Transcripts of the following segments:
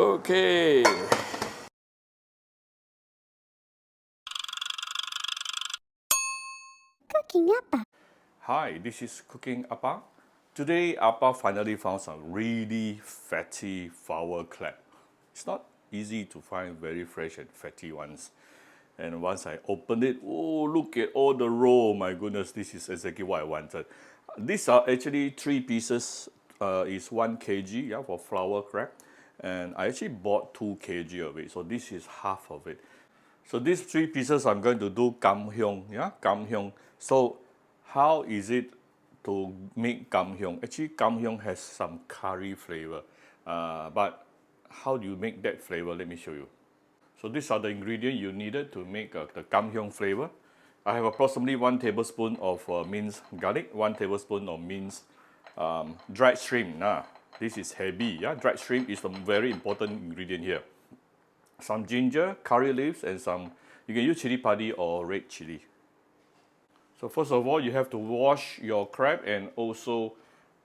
Okay. Cooking Appa. Hi, this is Cooking Appa. Today, Appa finally found some really fatty flower crab. It's not easy to find very fresh and fatty ones. And once I opened it, oh, look at all the roe. My goodness, this is exactly what I wanted. These are actually 3 pieces. Is 1 kg, yeah, for flower crab. And I actually bought 2 kg of it. So this is half of it. So these 3 pieces I'm going to do Kam Heong, yeah, Kam Heong. So how is it to make Kam Heong? Actually, Kam Heong has some curry flavor, but how do you make that flavor? Let me show you. So these are the ingredients you needed to make the Kam Heong flavor. I have approximately 1 tablespoon of minced garlic, 1 tablespoon of minced dried shrimp. This is heavy, yeah. Dried shrimp is a very important ingredient here. Some ginger, curry leaves, and some, you can use chili padi or red chili. So first of all, you have to wash your crab and also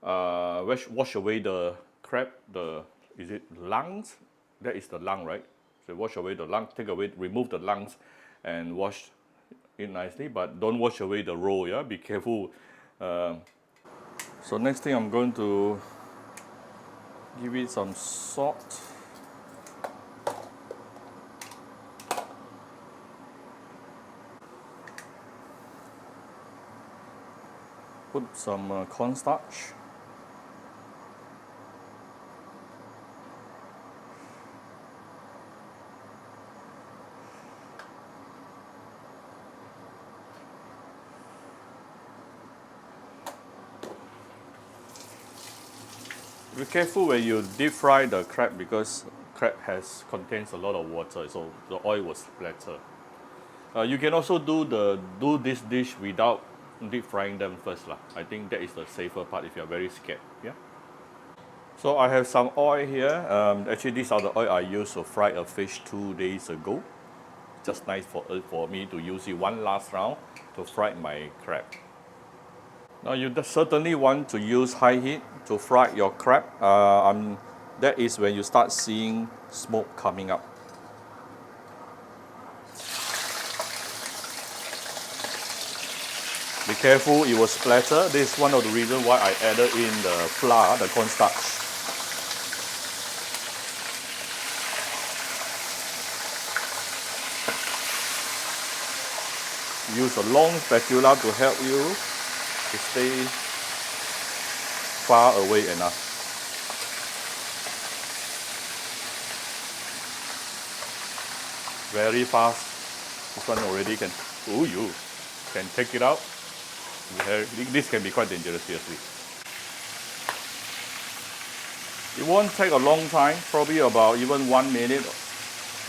wash away the crab, is it lungs? That is the lung, right? So wash away the lung, remove the lungs and wash it nicely, but don't wash away the roe, yeah? Be careful. So next thing I'm going to give it some salt. Put some cornstarch. Be careful when you deep fry the crab because crab contains a lot of water, so the oil will splatter. You can also do this dish without deep frying them first lah. I think that is the safer part if you are very scared. Yeah. So I have some oil here. Actually, these are the oil I used to fry a fish 2 days ago. Just nice for me to use it one last round to fry my crab. Now you certainly want to use high heat to fry your crab. That is when you start seeing smoke coming up. Be careful, it will splatter. This is one of the reasons why I added in the flour, the cornstarch. Use a long spatula to help you to stay far away enough. Very fast. This one already can, you can take it out. This can be quite dangerous, seriously. It won't take a long time, probably about even 1 minute,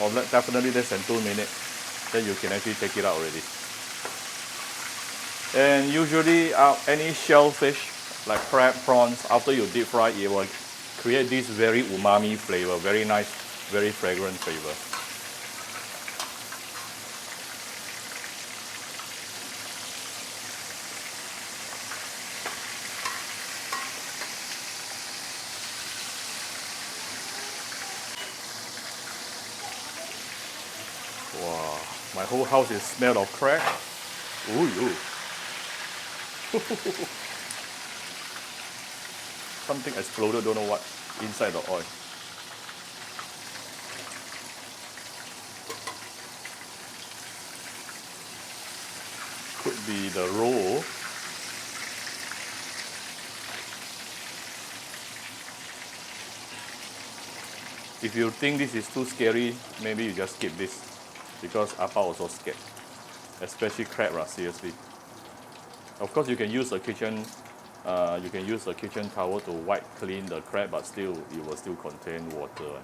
or definitely less than 2 minutes. Then you can actually take it out already. And usually any shellfish, like crab, prawns, after you deep fry, it will create this very umami flavor, very nice, very fragrant flavor. Wow, my whole house is smell of crab. Ooh. Something exploded, don't know what, inside the oil. Could be the roe. If you think this is too scary, maybe you just skip this, because Appa also scared, especially crab, seriously. Of course, you can use a kitchen towel to wipe clean the crab, but still, it will still contain water.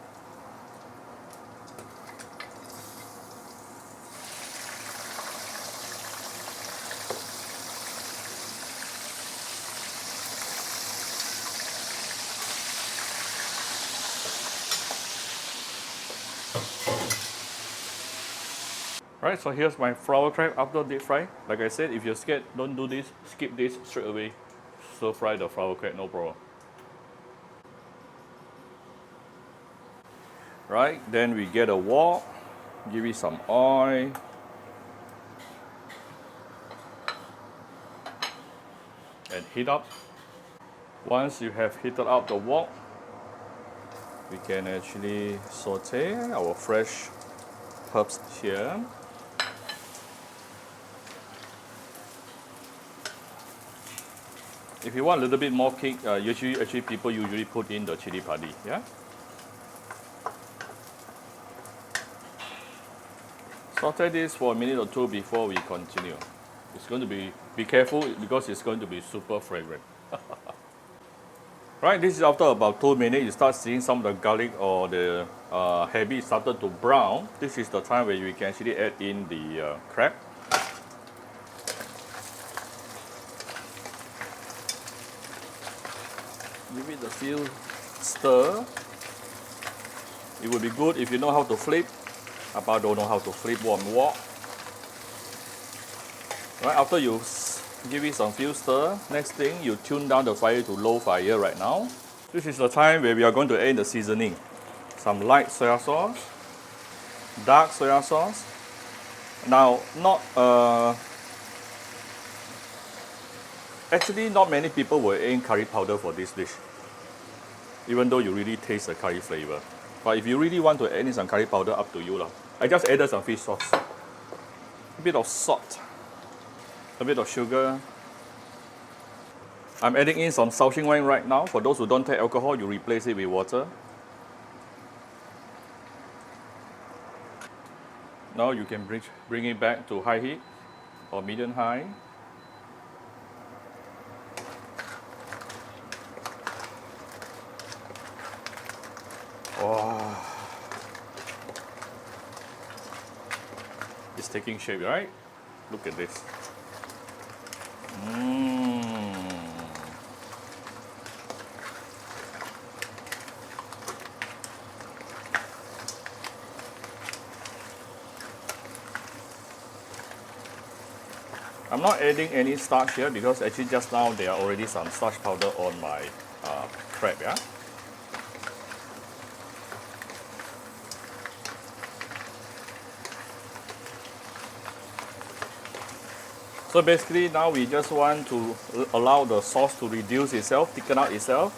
Right, so here's my flower crab after deep fry. Like I said, if you're scared, don't do this. Skip this straight away. Stir fry the flower crab, no problem. Right, then we get a wok, give it some oil. And heat up. Once you have heated up the wok, we can actually saute our fresh herbs here. If you want a little bit more kick, actually people usually put in the chili padi, yeah? Saute this for a minute or two before we continue. It's going to be careful because it's going to be super fragrant. Right, this is after about 2 minutes, you start seeing some of the garlic or the habit started to brown. This is the time where you can actually add in the crab. Give it a few stir. It would be good if you know how to flip. Appa don't know how to flip one wok. Right, after you give it some few stir, next thing you tune down the fire to low fire right now. This is the time where we are going to add the seasoning. Some light soya sauce, dark soya sauce. Now, actually not many people will add curry powder for this dish, even though you really taste the curry flavor. But if you really want to add in some curry powder, up to you lah. I just added some fish sauce, a bit of salt, a bit of sugar. I'm adding in some Shaoxing wine right now. For those who don't take alcohol, you replace it with water. Now you can bring it back to high heat or medium high. Oh, it's taking shape, right? Look at this. I'm not adding any starch here because actually just now there are already some starch powder on my crab, yeah? So basically now we just want to allow the sauce to reduce itself, thicken out itself,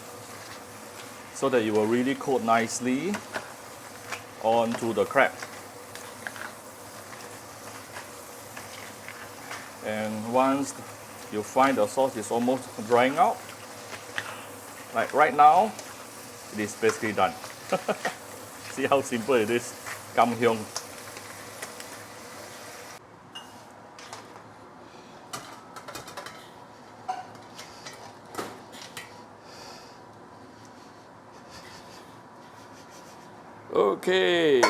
so that it will really coat nicely onto the crab. And once you find the sauce is almost drying out, like right now, it is basically done. See how simple it is? Kam Heong. Okay.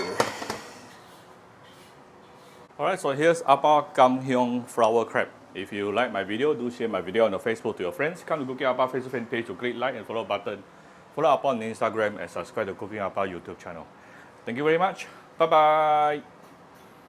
Alright, so here's Appa Kam Heong Flower Crab. If you like my video, do share my video on the Facebook to your friends. Come to Cooking Appa Facebook fan page to click like and follow button. Follow Appa on Instagram and subscribe to Cooking Appa YouTube channel. Thank you very much. Bye bye.